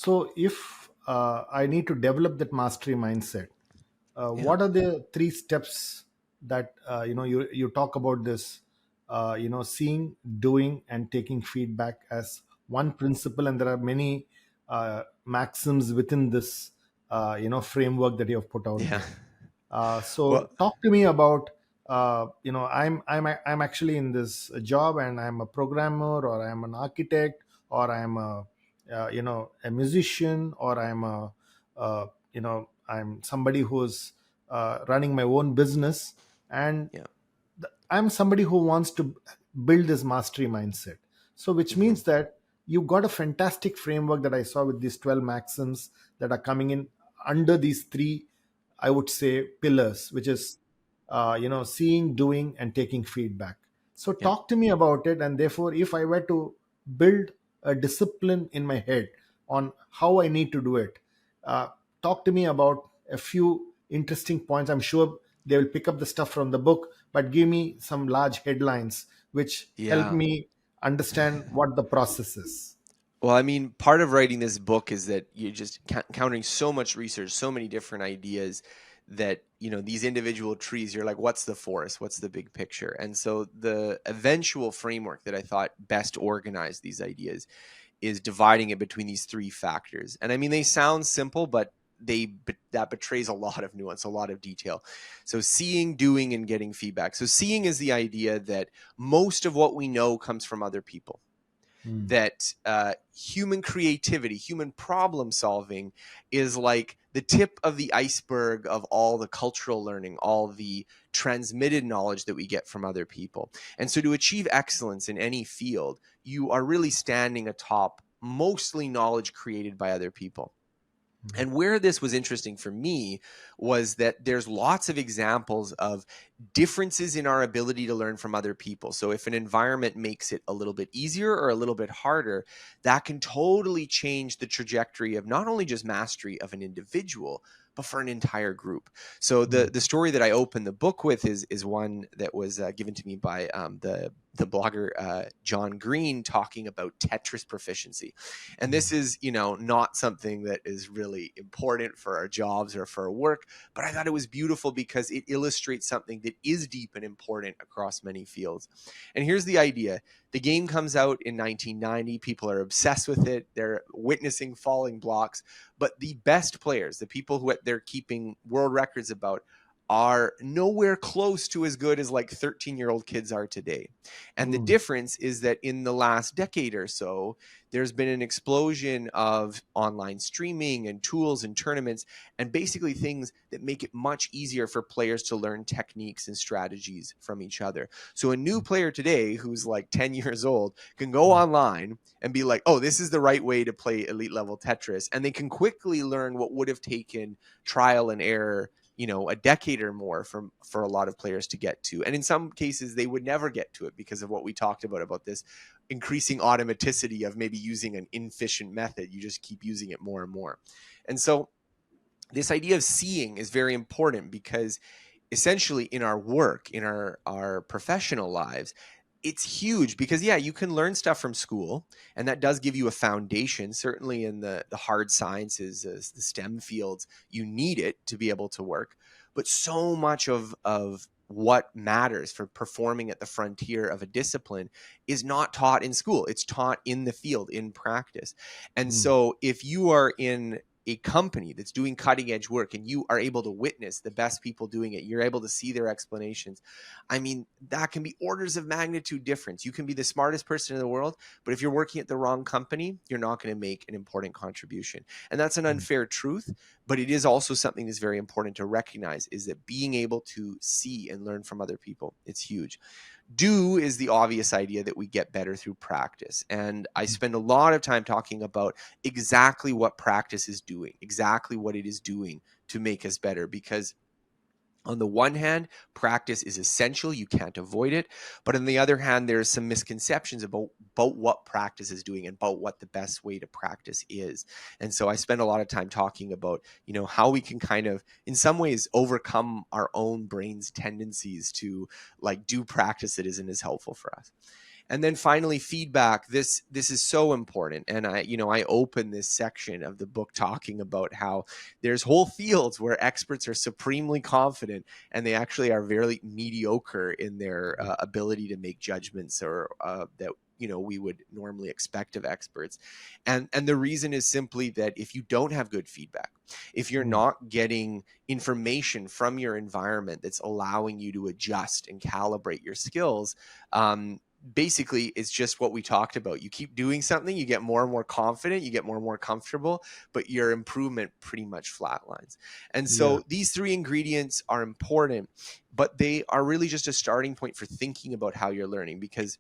So if I need to develop that mastery mindset, Yeah. what are the three steps that you talk about this, seeing, doing, and taking feedback as one principle, and there are many maxims within this framework that you have put out Yeah. there. So Well, talk to me about, I'm actually in this job, and I'm a programmer, or I'm an architect, or I'm a musician, or I'm a I'm somebody who's running my own business, and yeah. I'm somebody who wants to build this mastery mindset. So which Hmm. means that you got a fantastic framework that I saw with these 12 maxims that are coming in under these three, I would say, pillars, which is seeing, doing, and taking feedback. So Yeah. talk to me about it, and therefore if I were to build a discipline in my head on how I need to do it, uh, talk to me about a few interesting points. I'm sure they will pick up the stuff from the book, but give me some large headlines which help Yeah. me understand what the process is. Well, I mean, part of writing this book is that you're just encountering so much research, so many different ideas that, these individual trees, you're like, what's the forest? What's the big picture? And so the eventual framework that I thought best organized these ideas is dividing it between these three factors. And I mean, they sound simple, but that betrays a lot of nuance, a lot of detail. So seeing, doing, and getting feedback. So seeing is the idea that most of what we know comes from other people, Hmm. that human creativity, human problem solving is like the tip of the iceberg of all the cultural learning, all the transmitted knowledge that we get from other people. And so to achieve excellence in any field, you are really standing atop mostly knowledge created by other people. And where this was interesting for me was that there's lots of examples of differences in our ability to learn from other people. So if an environment makes it a little bit easier or a little bit harder, that can totally change the trajectory of not only just mastery of an individual, but for an entire group. So Hmm. the story that I open the book with is one that was given to me by the blogger John Green, talking about Tetris proficiency. And this is, not something that is really important for our jobs or for our work, but I thought it was beautiful because it illustrates something that is deep and important across many fields. And here's the idea. The game comes out in 1990. People are obsessed with it. They're witnessing falling blocks, but the best players, the people who they're keeping world records about, are nowhere close to as good as like 13-year-old kids are today. And the Hmm. difference is that in the last decade or so, there's been an explosion of online streaming and tools and tournaments, and basically things that make it much easier for players to learn techniques and strategies from each other. So a new player today who's like 10 years old can go online and be like, oh, this is the right way to play elite level Tetris. And they can quickly learn what would have taken trial and error, a decade or more for a lot of players to get to. And in some cases, they would never get to it because of what we talked about this increasing automaticity of maybe using an inefficient method. You just keep using it more and more. And so this idea of seeing is very important because essentially in our work, in our professional lives, it's huge because yeah, you can learn stuff from school, and that does give you a foundation. Certainly in the hard sciences, the STEM fields, you need it to be able to work. But so much of what matters for performing at the frontier of a discipline is not taught in school. It's taught in the field, in practice. And Hmm. so if you are in a company that's doing cutting edge work and you are able to witness the best people doing it, you're able to see their explanations. I mean, that can be orders of magnitude difference. You can be the smartest person in the world, but if you're working at the wrong company, you're not going to make an important contribution. And that's an unfair truth, but it is also something that's very important to recognize, is that being able to see and learn from other people, it's huge. Do is the obvious idea that we get better through practice. And I spend a lot of time talking about exactly what practice is doing, exactly what it is doing to make us better. Because on the one hand, practice is essential. You can't avoid it. But on the other hand, there's some misconceptions about what practice is doing and about what the best way to practice is. And so I spend a lot of time talking about, how we can kind of, in some ways, overcome our own brain's tendencies to like do practice that isn't as helpful for us. And then finally, feedback. This is so important. And I open this section of the book talking about how there's whole fields where experts are supremely confident and they actually are very mediocre in their ability to make judgments or that we would normally expect of experts. And the reason is simply that if you don't have good feedback, if you're Mm. not getting information from your environment that's allowing you to adjust and calibrate your skills, basically it's just what we talked about. You keep doing something, you get more and more confident, you get more and more comfortable, but your improvement pretty much flatlines. And Yeah. so these three ingredients are important, but they are really just a starting point for thinking about how you're learning, because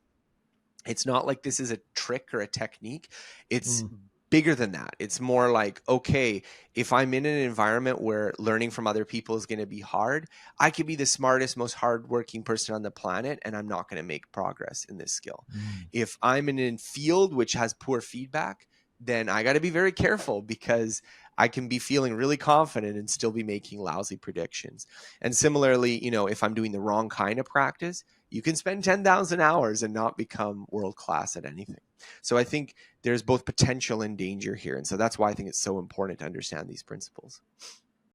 it's not like this is a trick or a technique. It's Mm. bigger than that. It's more like, okay, if I'm in an environment where learning from other people is going to be hard, I could be the smartest, most hardworking person on the planet, and I'm not going to make progress in this skill. Mm. If I'm in a field which has poor feedback, then I got to be very careful, because I can be feeling really confident and still be making lousy predictions. And similarly, if I'm doing the wrong kind of practice, you can spend 10,000 hours and not become world class at anything. So I think there's both potential and danger here. And so that's why I think it's so important to understand these principles.